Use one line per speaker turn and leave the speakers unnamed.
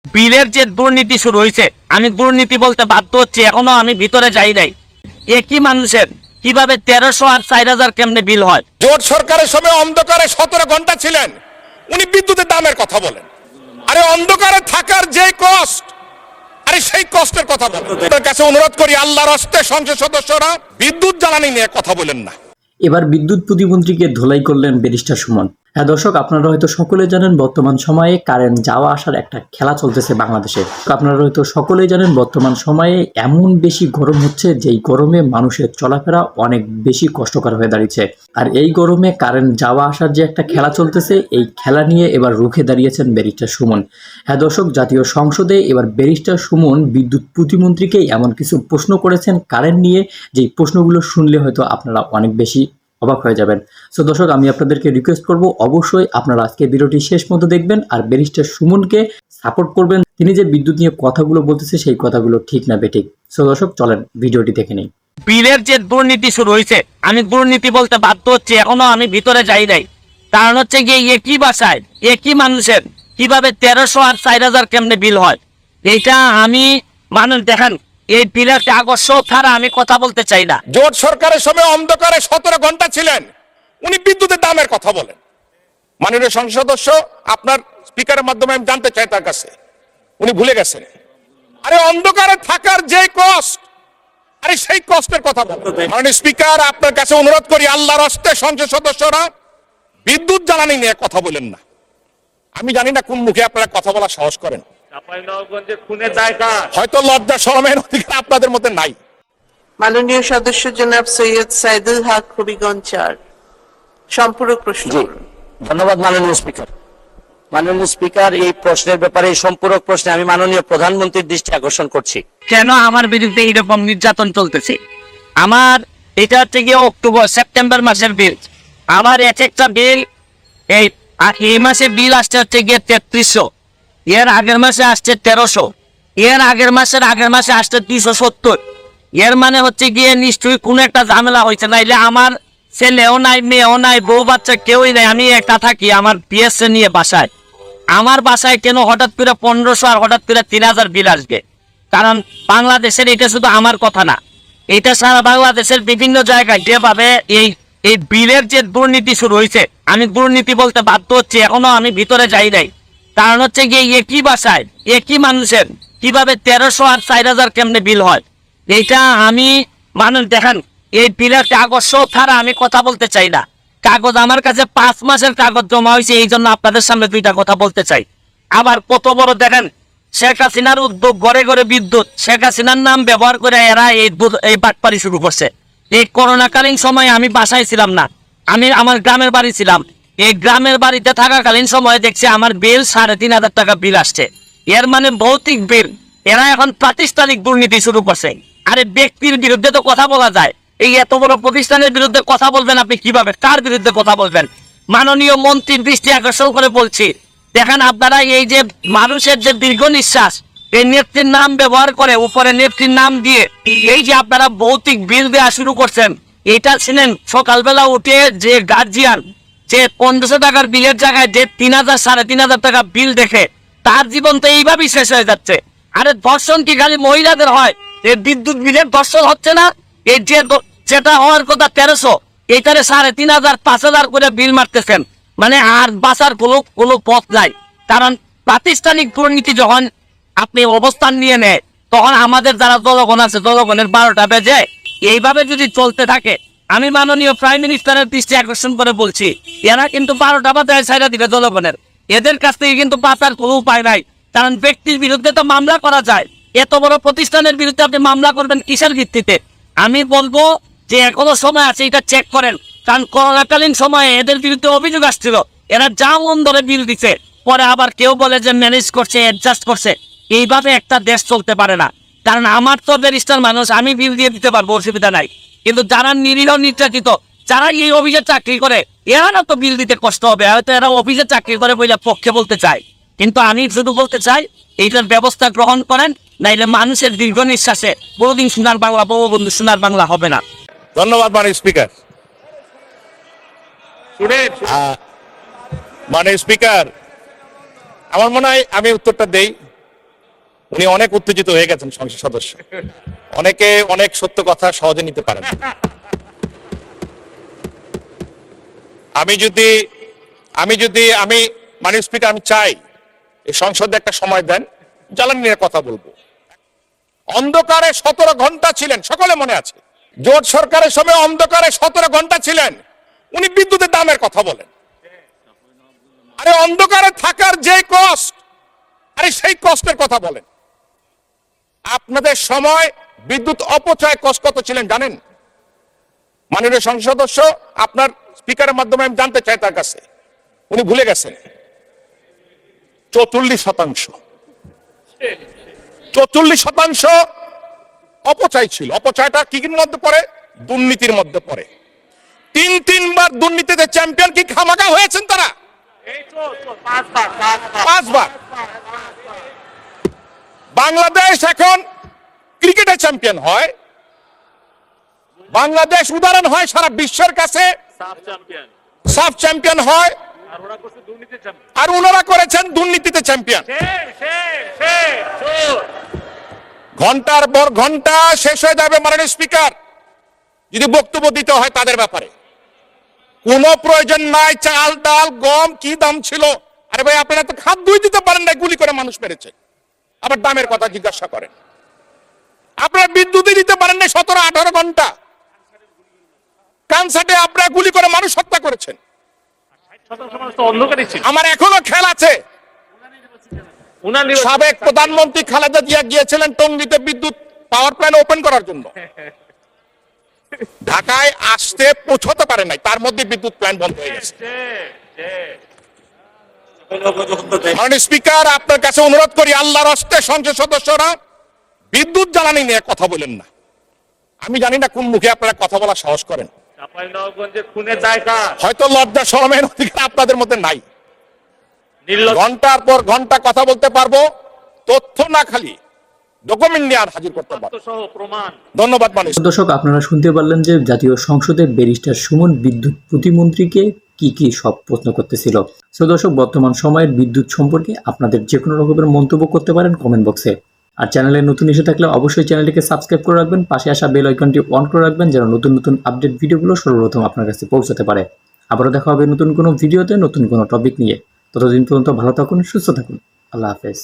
বিলের যে দুর্নীতি শুরু হয়েছে, আমি দুর্নীতি বলতে বাধ্য হচ্ছি, এখনো আমি ভিতরে যাই নাই। একই মানুষের কিভাবে 1300 আর 4000 কেমনে বিল হয়?
জোট সরকারের সময় অন্ধকারে 17 ঘন্টা ছিলেন, উনি বিদ্যুতের দামের কথা বলেন। আরে অন্ধকারে থাকার যে কষ্ট, আরে সেই কষ্টের কথা বলেন। আপনার কাছে অনুরোধ করি, আল্লাহর হস্তে সংসদ সদস্যরা বিদ্যুৎ জ্বালানি নিয়ে কথা বলেন না।
এবার বিদ্যুৎ প্রতিমন্ত্রীকে ধোলাই করলেন ব্যারিস্টার সুমন। হ্যাঁ দর্শক, আপনারা হয়তো সকলে জানেন বর্তমান সময়ে কারেন্ট যাওয়া আসার একটা খেলা চলতেছে বাংলাদেশে। আপনারা হয়তো সকলেই জানেন বর্তমান সময়ে এমন বেশি গরম হচ্ছে, যেই গরমে মানুষের চলাফেরা অনেক বেশি কষ্টকর হয়ে দাঁড়িয়েছে। আর এই গরমে কারেন্ট যাওয়া আসার যে একটা খেলা চলতেছে, এই খেলা নিয়ে এবার রুখে দাঁড়িয়েছেন ব্যারিস্টার সুমন। হ্যাঁ দর্শক, জাতীয় সংসদে এবার ব্যারিস্টার সুমন বিদ্যুৎ প্রতিমন্ত্রীকে এমন কিছু প্রশ্ন করেছেন কারেন্ট নিয়ে, যেই প্রশ্নগুলো শুনলে হয়তো আপনারা অনেক বেশি অবাক হয়ে যাবেন। সো দর্শক, আমি আপনাদেরকে রিকোয়েস্ট করব, অবশ্যই আপনারা আজকে ভিডিওটি শেষ পর্যন্ত দেখবেন আর ব্যারিস্টার সুমনকে সাপোর্ট করবেন। তিনি যে বিদ্যুৎ নিয়ে কথাগুলো বলতেছে, সেই কথাগুলো ঠিক না বেঠিক। সো দর্শক, চলেন ভিডিওটি দেখে নিই।
বিলের যে দুর্নীতি শুরু হয়েছে, আমি দুর্নীতি বলতে বাধ্য হচ্ছি, এখনো আমি ভিতরে যাই নাই। কারণ হচ্ছে গিয়ে একই বাসায় একই মানুষের কিভাবে 1300 আর 4000 কেমনে বিল হয়, এইটা আমি মানুষ দেখেন, এই বিলের কাগজ ছাড়া আমি কথা বলতে চাই না।
জোট সরকারের সময় অন্ধকারে 17 ঘন্টা ছিলেন, উনি বিদ্যুতের দামের কথা বলেন। মাননীয় সংসদ সদস্য, আপনার স্পিকারের মাধ্যমে আমি জানতে চাই তার কাছে, উনি ভুলে গেছেন। আরে অন্ধকারে থাকার যে কষ্ট, আরে সেই কষ্টের কথা বলেন। মাননীয় স্পিকার, আপনার কাছে অনুরোধ করি, আল্লাহর হস্তে সংসদ সদস্যরা বিদ্যুৎ জ্বালানি নিয়ে কথা বলেন না। আমি জানি না কোন মুখে আপনারা কথা বলা সাহস করেন। হয়তো লজ্জা শরমের অধিকার আপনাদের মধ্যে নাই।
মাননীয় সদস্য জনাব সৈয়দ সাইদুল হক হবিগঞ্জ 4 সম্পূরক প্রশ্ন।
ধন্যবাদ মাননীয় স্পিকার। মাননীয় স্পিকার, এই প্রশ্নের ব্যাপারে, এই সম্পূরক প্রশ্নে আমি মাননীয় প্রধানমন্ত্রীর দৃষ্টি আকর্ষণ করছি।
কেন আমার বিরুদ্ধে এইরকম নির্যাতন চলতেছে? আমার এটা হচ্ছে গিয়ে অক্টোবর সেপ্টেম্বর মাসের বিল। আমার এক একটা বিল, এই মাসে বিল আসছে হচ্ছে গিয়ে 3300, এর আগের মাসে আসছে 1300, এর আগের মাসে আসছে 270। এর মানে হচ্ছে গিয়ে নিশ্চয়ই কোনো একটা ঝামেলা হয়েছে, নাইলে আমার ছেলেও নাই, মেয়েও নাই, বউ বাচ্চা কেউই নাই, আমি একা থাকি আমার পিএসএ নিয়ে বাসায়। আমার বাসায় কেন হঠাৎ করে 1500 আর হঠাৎ করে 3000 বিল আসবে? কারণ বাংলাদেশের এটা শুধু আমার কথা না, এটা সারা বাংলাদেশের বিভিন্ন জায়গায় যেভাবে এই বিলের যে দুর্নীতি শুরু হয়েছে, আমি দুর্নীতি বলতে বাধ্য হচ্ছি, এখনো আমি ভিতরে যাই নাই। কারণ হচ্ছে গিয়ে একই বাসায় একই মানুষের কিভাবে 1300 আর 4000 কেমনে বিল হয়, এইটা আমি মানুষ দেখেন, এই বিলের কাগজ ছাড়া আমি কথা বলতে চাই না। কাগজ আমার কাছে 5 মাসের কাগজ জমা হয়েছে, এই জন্য আপনাদের সামনে দুইটা কথা বলতে চাই। আবার কত বড় দেখেন, শেখ হাসিনার উদ্যোগ, ঘরে ঘরে বিদ্যুৎ, শেখ হাসিনার নাম ব্যবহার করে এরা এই বাটপারি শুরু করছে। এই করোনাকালীন সময়ে আমি বাসায় ছিলাম না, আমি আমার গ্রামের বাড়ি ছিলাম। এই গ্রামের বাড়িতে থাকাকালীন সময়ে দেখছি আমার বিল 3500 টাকা বিল আসছে। এর মানে ভৌতিক বিল। এরা এখন প্রাতিষ্ঠানিক দুর্নীতি শুরু করছে। আরে ব্যক্তির বিরুদ্ধে তো কথা বলা যায়, এই এত বড় প্রতিষ্ঠানের বিরুদ্ধে কথা বলবেন আপনি কিভাবে? কার বিরুদ্ধে কথা বলবেন? মাননীয় মন্ত্রীর দৃষ্টি আকর্ষণ করে বলছি, দেখেন আপনারা এই যে মানুষের যে দীর্ঘ নিঃশ্বাস, এই নেত্রীর নাম ব্যবহার করে, উপরে নেত্রীর নাম দিয়ে এই যে আপনারা ভৌতিক বিল দেওয়া শুরু করছেন, এটা ছিলেন সকালবেলা উঠে যে গার্জিয়ান, যে 1500 টাকার বিলের জায়গায় যে 3000 3500 টাকা বিল দেখে, তার জীবন তো এইভাবেই শেষ হয়ে যাচ্ছে। আরে ধর্ষণ কি খালি মহিলাদের হয়? এই বিদ্যুৎ বিলের ধর্ষণ হচ্ছে না? এই যেটা হওয়ার কথা 1300, এইটারে 3500 5000 করে বিল মারতেছেন, মানে আর বাঁচার কোনো পথ নাই। কারণ প্রাতিষ্ঠানিক দুর্নীতি যখন আপনি অবস্থান নিয়ে নেয়, তখন আমাদের যারা জনগণ আছে, জনগণের 12টা বেজে। এইভাবে যদি চলতে থাকে, আমি মাননীয় প্রাইম মিনিস্টারের দৃষ্টি আকর্ষণ করে বলছি, এরা কিন্তু 12টা বাজায় ছাইরা দিবে জনগণের। এদের কাছ থেকে কিন্তু বাঁচার কোনো উপায় নাই। কারণ ব্যক্তির বিরুদ্ধে তো মামলা করা যায়, এত বড় প্রতিষ্ঠানের বিরুদ্ধে আপনি মামলা করবেন কিসের ভিত্তিতে? আমি বলবো যে এখনো সময় আছে, এটা চেক করেন। কারণ করোনাকালীন সময়ে এদের বিরুদ্ধে অভিযোগ আসছিল, এরা যা মন ধরে বিল দিচ্ছে, পরে আবার কেউ বলে যে ম্যানেজ করছে, অ্যাডজাস্ট করছে। এইভাবে একটা দেশ চলতে পারে না। কারণ আমার তো ব্যারিস্টার মানুষ, আমি বিল দিয়ে দিতে পারবো, অসুবিধা নাই। কিন্তু যারা নিরীহ নির্যাতিত, যারা এই অফিসে চাকরি করে, এরা তো বিল দিতে কষ্ট হবে। হয়তো এরা অফিসে চাকরি করে বলে পক্ষে বলতে চায়, কিন্তু আমি শুধু বলতে চাই এইটার ব্যবস্থা গ্রহণ করেন, নাইলে মানুষের দীর্ঘ নিঃশ্বাসে বহুদিন সোনার বাংলা, বঙ্গবন্ধু সোনার বাংলা হবে না।
ধন্যবাদ মাননীয় স্পিকার। মাননীয় স্পিকার, আমার মনে হয় আমি উত্তরটা দেই। উনি অনেক উত্তেজিত হয়ে গেছেন সংসদ সদস্য, অনেকে অনেক সত্য কথা সহজে নিতে পারেন। আমি মাননীয় স্পিকার, আমি চাই এই সংসদে একটা সময় দেন, জ্বালানি নিয়ে কথা বলবো। অন্ধকারে 17 ঘন্টা ছিলেন, সকলে মনে আছে। জোট সরকারের সময় অন্ধকারে 17 ঘন্টা ছিলেন, উনি বিদ্যুতের দামের কথা বলেন। আরে অন্ধকারে থাকার যে কষ্ট, আরে সেই কষ্টের কথা বলেন। আপনাদের সময় বিদ্যুৎ অপচয় কষ্ট কত ছিলেন জানেন? মাননীয় সংসদ সদস্য, আপনার স্পিকারের মাধ্যমে আমি জানতে চাই তার কাছে, উনি ভুলে গেছেন 44%। 44% অপচয় ছিল। অপচয়টা কি মধ্যে পড়ে? দুর্নীতির মধ্যে পড়ে। তিনবার দুর্নীতিতে চ্যাম্পিয়ন কি খামাখা হয়েছেন তারা? 5 বার। বাংলাদেশ এখন ক্রিকেটে চ্যাম্পিয়ন হয়, বাংলাদেশ উদাহরণ হয় সারা বিশ্বের কাছে, সাফ চ্যাম্পিয়ন হয়, আর ওনারা করেছেন দুর্নীতিতে চ্যাম্পিয়ন। ঘন্টার পর ঘন্টা শেষ হয়ে যাবে মাননীয় স্পিকার যদি বক্তব্য দিতে হয় তাদের ব্যাপারে। কোনো প্রয়োজন নাই। চাল ডাল গম কি দাম ছিল? আরে ভাই, আপনারা তো খাদ্যই দিতে পারেন না, গুলি করে মানুষ মেরেছে, আবার দামের কথা জিজ্ঞাসা করেন। আপনারা বিদ্যুৎই দিতে পারেন না 17-18 ঘন্টা। কানসাটে আপনারা গুলি করে মানুষ হত্যা করেছেন। আমার এখনো খেয়াল আছে, সাবেক প্রধানমন্ত্রী খালেদা জিয়া গিয়েছিলেন টঙ্গীতে বিদ্যুৎ পাওয়ার প্ল্যান্ট ওপেন করার জন্য। ঢাকায় আসতে পৌঁছতে পারে নাই, তার মধ্যে বিদ্যুৎ প্ল্যান্ট বন্ধ হয়ে গেছে। মাননীয় স্পিকার, আপনার কাছে অনুরোধ করি, আল্লাহর হস্তে সংসদ সদস্যরা বিদ্যুৎ জ্বালানি নিয়ে কথা বলেন না। আমি জানি না কোন মুখে আপনারা কথা বলার সাহস করেন। হয়তো লজ্জা শরমের অধিকার আপনাদের মধ্যে নাই। ঘন্টার পর ঘন্টা কথা বলতে পারবো, তথ্য না খালি ডকুমেন্ট নিয়ে আর হাজির করতে পারবো। ধন্যবাদ।
দর্শক, আপনারা শুনতে পারলেন যে জাতীয় সংসদে ব্যারিস্টার সুমন বিদ্যুৎ প্রতিমন্ত্রীকে কি সব প্রশ্ন করতেছিল। সো দর্শক, বর্তমান সময়ের বিদ্যুৎ সম্পর্কে আপনাদের যে কোনো রকমের মন্তব্য করতে পারেন কমেন্ট বক্সে। আর চ্যানেলে নতুন এসে থাকলে অবশ্যই চ্যানেলটিকে সাবস্ক্রাইব করে রাখবেন, পাশে আসা বেল আইকনটি অন করে রাখবেন যেন নতুন আপডেট ভিডিওগুলো সর্বপ্রথম আপনার কাছে পৌঁছাতে পারে। আবারও দেখা হবে নতুন কোনো ভিডিওতে নতুন কোনো টপিক নিয়ে। ততদিন পর্যন্ত ভালো থাকুন, সুস্থ থাকুন। আল্লাহ হাফেজ।